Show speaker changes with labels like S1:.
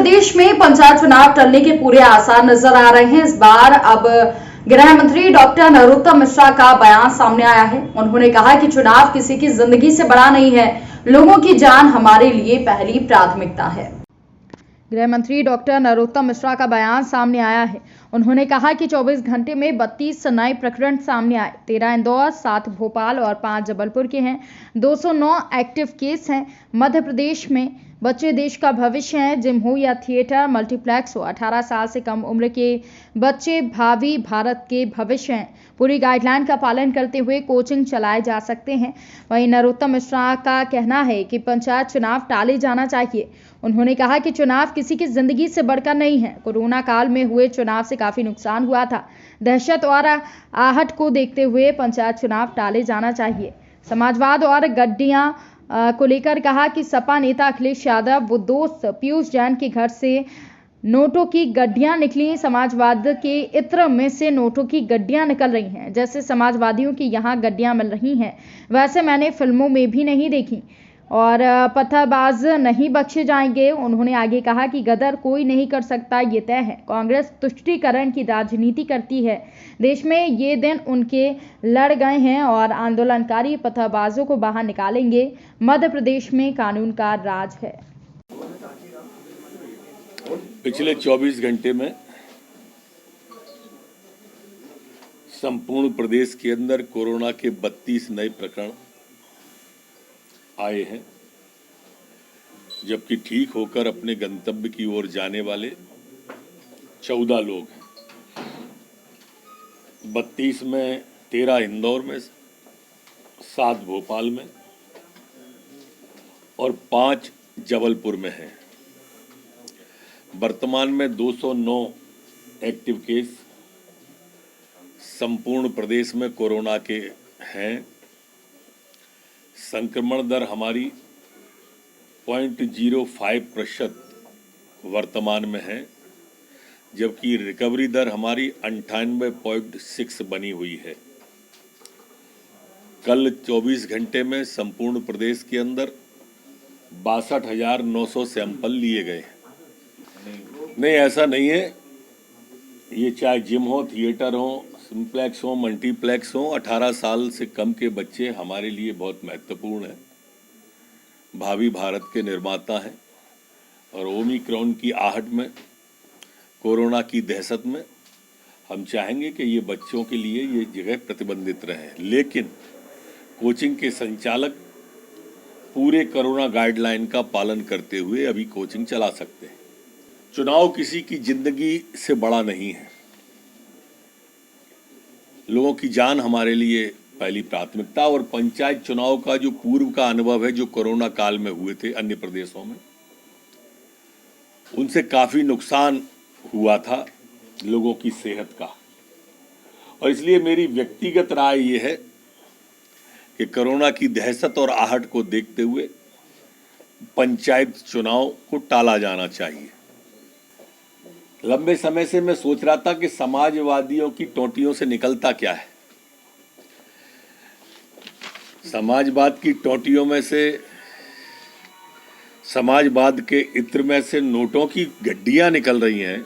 S1: प्रदेश में पंचायत चुनाव टलने के पूरे आसार नजर आ रहे हैं। इस बार अब गृह मंत्री डॉक्टर नरोत्तम मिश्रा का बयान सामने आया है। उन्होंने कहा कि चुनाव किसी की जिंदगी से बड़ा नहीं है, लोगों की जान हमारे लिए पहली प्राथमिकता है। गृह मंत्री डॉक्टर नरोत्तम मिश्रा का बयान सामने आया है। उन्होंने कहा कि 24 घंटे में 32 नए प्रकरण सामने आए। 13 इंदौर, 7 भोपाल और 5 जबलपुर के हैं। 209 एक्टिव केस हैं। मध्य प्रदेश में बच्चे देश का भविष्य हैं। जिम हो या थिएटर, मल्टीप्लेक्स हो, 18 साल से कम उम्र के बच्चे भावी भारत के भविष्य हैं। पूरी गाइडलाइन का पालन करते हुए कोचिंग चलाए जा सकते हैं। वहीं नरोत्तम मिश्रा का कहना है कि पंचायत चुनाव टाले जाना चाहिए। उन्होंने कहा कि चुनाव किसी की जिंदगी से बढ़कर नहीं है। कोरोना काल में हुए चुनाव से काफी नुकसान हुआ था। दहशत और आहट को देखते हुए पंचायत चुनाव टाले जाना चाहिए। समाजवाद और गड्डियां को लेकर कहा कि सपा नेता अखिलेश यादव व दोस्त पीयूष जैन के घर से नोटों की गड्डियां निकली। समाजवाद के इत्र में से नोटों की गड्डियां निकल रही हैं। जैसे समाजवादियों की यहाँ गड्डियां मिल रही हैं, वैसे मैंने फिल्मों में भी नहीं देखी और पत्थरबाज नहीं बख्शे जाएंगे। उन्होंने आगे कहा कि गदर कोई नहीं कर सकता, ये तय है। कांग्रेस तुष्टीकरण की राजनीति करती है। देश में ये दिन उनके लड़ गए हैं और आंदोलनकारी पत्थरबाजों को बाहर निकालेंगे। मध्य प्रदेश में कानून का राज है।
S2: पिछले 24 घंटे में संपूर्ण प्रदेश के अंदर कोरोना के 32 नए प्रकरण आए हैं, जबकि ठीक होकर अपने गंतव्य की ओर जाने वाले 14 लोग हैं। 32 में 13 इंदौर में, 7 भोपाल में और 5 जबलपुर में हैं। वर्तमान में 209 एक्टिव केस संपूर्ण प्रदेश में कोरोना के हैं। संक्रमण दर हमारी 0.05% वर्तमान में है, जबकि रिकवरी दर हमारी 98.6 बनी हुई है। कल 24 घंटे में संपूर्ण प्रदेश के अंदर 62,900 सैंपल लिए गए। नहीं, ऐसा नहीं है। ये चाहे जिम हो, थिएटर हो, सिम्प्लेक्स हो, मल्टीप्लेक्स हो, 18 साल से कम के बच्चे हमारे लिए बहुत महत्वपूर्ण हैं। भावी भारत के निर्माता हैं और ओमिक्रॉन की आहट में, कोरोना की दहशत में हम चाहेंगे कि ये बच्चों के लिए ये जगह प्रतिबंधित रहे। लेकिन कोचिंग के संचालक पूरे कोरोना गाइडलाइन का पालन करते हुए अभी कोचिंग चला सकते हैं। चुनाव किसी की जिंदगी से बड़ा नहीं है। लोगों की जान हमारे लिए पहली प्राथमिकता। और पंचायत चुनाव का जो पूर्व का अनुभव है, जो कोरोना काल में हुए थे अन्य प्रदेशों में, उनसे काफी नुकसान हुआ था लोगों की सेहत का। और इसलिए मेरी व्यक्तिगत राय ये है कि कोरोना की दहशत और आहट को देखते हुए पंचायत चुनाव को टाला जाना चाहिए। लंबे समय से मैं सोच रहा था कि समाजवादियों की टोंटियों से निकलता क्या है। समाजवाद की टोंटियों में से, समाजवाद के इत्र में से नोटों की गड्डियां निकल रही हैं।